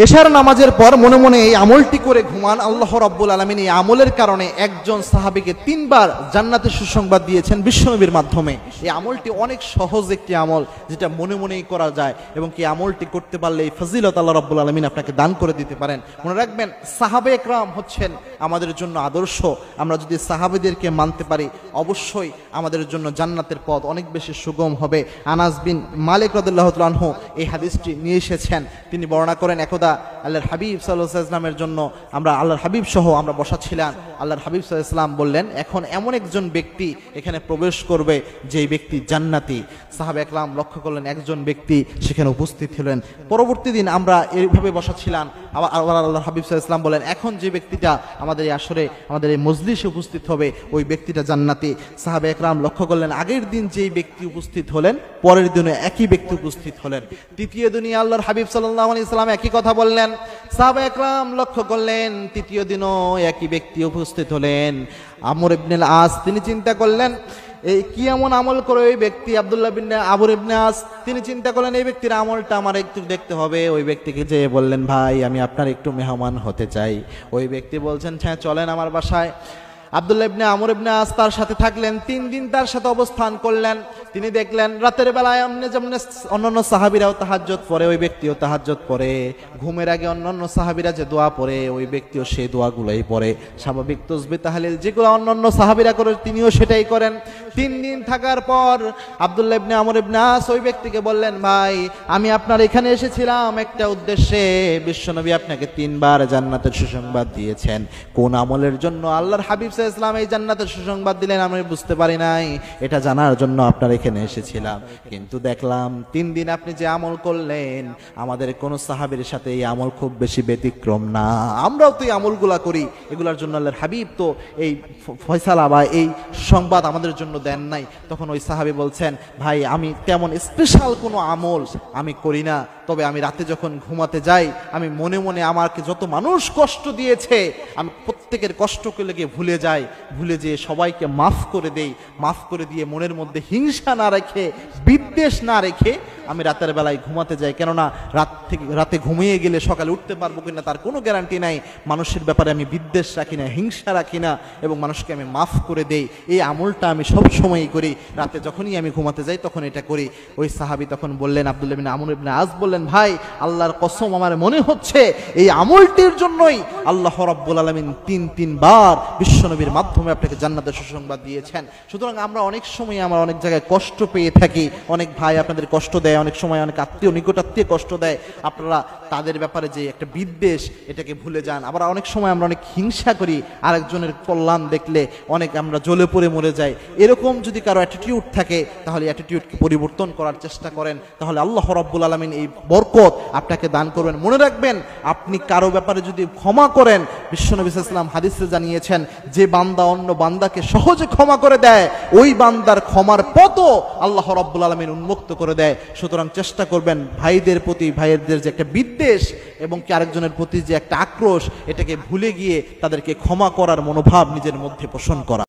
এশার নামাজের পর মনে মনে এই আমলটি করে ঘুমান। আল্লাহ রাব্বুল আলামিন এই আমলের কারণে একজন সাহাবীকে 3 বার জান্নাতের সুসংবাদ দিয়েছেন বিশ্বনবীর মাধ্যমে। এই আমলটি অনেক সহজ একটি আমল, যেটা মনে মনেই করা যায়, এবং কি আমলটি করতে পারলে এই ফজিলত আল্লাহ রাব্বুল আলামিন আপনাকে দান করে দিতে পারেন। মনে রাখবেন, সাহাবে একরাম হচ্ছেন আমাদের জন্য আদর্শ। আমরা যদি সাহাবেদেরকে মানতে পারি, অবশ্যই আমাদের জন্য জান্নাতের পথ অনেক বেশি সুগম হবে। আনাস বিন মালিক রাদিয়াল্লাহু তাআলা আনহু এই হাদিসটি নিয়ে এসেছেন। তিনি বর্ণনা করেন, একদা আল্লাহর হাবিব সাল্লাল্লাহু আলাইহি ওয়াসাল্লামের জন্য আমরা আল্লাহর হাবিব সহ আমরা বসা ছিলাম। আল্লাহর হাবিব সাল্লাল্লাহু আলাইহি ওয়াসাল্লাম বললেন, এখন এমন একজন ব্যক্তি এখানে প্রবেশ করবে যেই ব্যক্তি জান্নাতি। সাহাবা একরাম লক্ষ্য করলেন একজন ব্যক্তি সেখানে উপস্থিত হলেন। পরবর্তী দিন আমরা এইভাবে বসা ছিলাম, আবার আল্লাহর হাবিব সাল্লাল্লাহু আলাইহি ওয়াসাল্লাম বলেন, এখন যে ব্যক্তিটা আমাদের এই আসরে আমাদের এই মজলিসে উপস্থিত হবে ওই ব্যক্তিটা জান্নাতি। সাহাবা একরাম লক্ষ্য করলেন আগের দিন যেই ব্যক্তি উপস্থিত হলেন পরের দিনে একই ব্যক্তি উপস্থিত হলেন। তৃতীয় দিনে আল্লাহর হাবিব সাল্লাল্লাহু আলাইহি ওয়াসাল্লাম একই কথা বললেন। সাহাবা একরাম লক্ষ্য করলেন তৃতীয় দিনও একই ব্যক্তি উপস্থিত হলেন। আমর ইবনে আস তিনি চিন্তা করলেন এই কি এমন আমল করে ওই ব্যক্তি, আব্দুল্লাহ বিন আমর ইবনে আস তিনি চিন্তা করলেন এই ব্যক্তির আমলটা আমার একটু দেখতে হবে। ওই ব্যক্তিকে যেয়ে বললেন, ভাই আমি আপনার একটু মেহমান হতে চাই। ওই ব্যক্তি বলছেন, হ্যাঁ চলেন আমার বাসায়। আব্দুল্লাহ ইবনে আমর ইবনে আস তার সাথে থাকলেন, 3 দিন তার সাথে অবস্থান করলেন। তিনি দেখলেন রাতের বেলায় যেমন অন্যান্য সাহাবীরাও তাহাজ্জুদ পড়ে, ওই ব্যক্তিও তাহাজ্জুদ পড়ে। ঘুমের আগে অন্যান্য সাহাবীরা যে দোয়া পড়ে ওই ব্যক্তিও সেই দোয়াগুলোই পড়ে। স্বাভাবিক তাসবিহ তাহলিল যেগুলো অন্যান্য সাহাবীরা করে তিনিও সেটাই করেন। 3 দিন থাকার পর আব্দুল্লাহ ইবনে আমর ইবনে আস ওই ব্যক্তিকে বললেন, ভাই আমি আপনার এখানে এসেছিলাম একটা উদ্দেশ্যে। বিশ্বনবী আপনাকে 3 বার জান্নাতের সুসংবাদ দিয়েছেন, কোন আমলের জন্য আল্লাহর হাবিব ইসলাম এই জান্নাতের সুসংবাদ দিলেন আমি বুঝতে পারি নাই, এটা জানার জন্য আপনার এখানে এসেছিলাম। কিন্তু দেখলাম 3 দিন আপনি যে আমল করলেন আমাদের কোন সাহাবীর সাথে এই আমল খুব বেশি ব্যতিক্রম না। আমরাও তো এই আমলগুলা করি, এগুলার জন্য আল্লাহর হাবিব তো এই ফয়সালা বা এই সংবাদ আমাদের জন্য দেন নাই। তখন ওই সাহাবী বলছেন, ভাই আমি তেমন স্পেশাল কোনো আমল আমি করি না, তবে আমি রাতে যখন ঘুমাতে যাই আমি মনে মনে আমাকে যত মানুষ কষ্ট দিয়েছে আমি প্রত্যেকের কষ্টকে লেগে ভুলে যাই, ভুলে যেয়ে সবাইকে মাফ করে দেই। মাফ করে দিয়ে মনের মধ্যে হিংসা না রেখে, বিদ্বেষ না রেখে আমি রাতের বেলায় ঘুমাতে যাই। কেননা রাতে ঘুমিয়ে গেলে সকালে উঠতে পারবো কিনা তার কোনো গ্যারান্টি নাই। মানুষের ব্যাপারে আমি বিদ্বেষ রাখি না, হিংসা রাখি না, এবং মানুষকে আমি মাফ করে দেই। এই আমলটা আমি সব সময়ই করি, রাতে যখনই আমি ঘুমাতে যাই তখন এটা করি। ওই সাহাবী তখন বললেন, আব্দুল্লাহ বিন আমর ইবনে আস বললেন, ভাই আল্লাহর কসম আমার মনে হচ্ছে এই আমলটির জন্যই আল্লাহ রাব্বুল আলামিন 3 বার বিশ্বনবীর মাধ্যমে আপনাকে জান্নাতের সুসংবাদ দিয়েছেন। সুতরাং আমরা অনেক সময় আমরা অনেক জায়গায় কষ্ট পেয়ে থাকি, অনেক ভাই আপনাদের কষ্ট দেয়, অনেক সময় অনেক আত্মীয় নিকটাত্মীয় কষ্ট দেয়, আপনারা তাদের ব্যাপারে যে একটা বিদ্বেষ এটাকে ভুলে যান। আবার অনেক সময় আমরা অনেক হিংসা করি, আরেকজনের কল্যাণ দেখলে অনেক আমরা জ্বলে পড়ে মরে যাই। এরকম যদি কারো অ্যাটিটিউড থাকে তাহলে অ্যাটিটিউডকে পরিবর্তন করার চেষ্টা করেন, তাহলে আল্লাহ রাব্বুল আলামিন এই বরকত আপনাকে দান করবেন। মনে রাখবেন, আপনি কারো ব্যাপারে যদি ক্ষমা করেন, বিশ্বনবী সাল্লাল্লাহু আলাইহি ওয়াসাল্লাম হাদিসে জানিয়েছেন যে বান্দা অন্য বান্দাকে সহজে ক্ষমা করে দেয় ওই বান্দার ক্ষমার পথও আল্লাহ রাব্বুল আলামিন উন্মুক্ত করে দেয়। সুতরাং চেষ্টা করবেন ভাইদের প্রতি ভাইদের যে একটা বিদ্বেষ এবং কি আরেকজনের প্রতি যে একটা আক্রোশ এটাকে ভুলে গিয়ে তাদেরকে ক্ষমা করার মনোভাব নিজের মধ্যে পোষণ করা।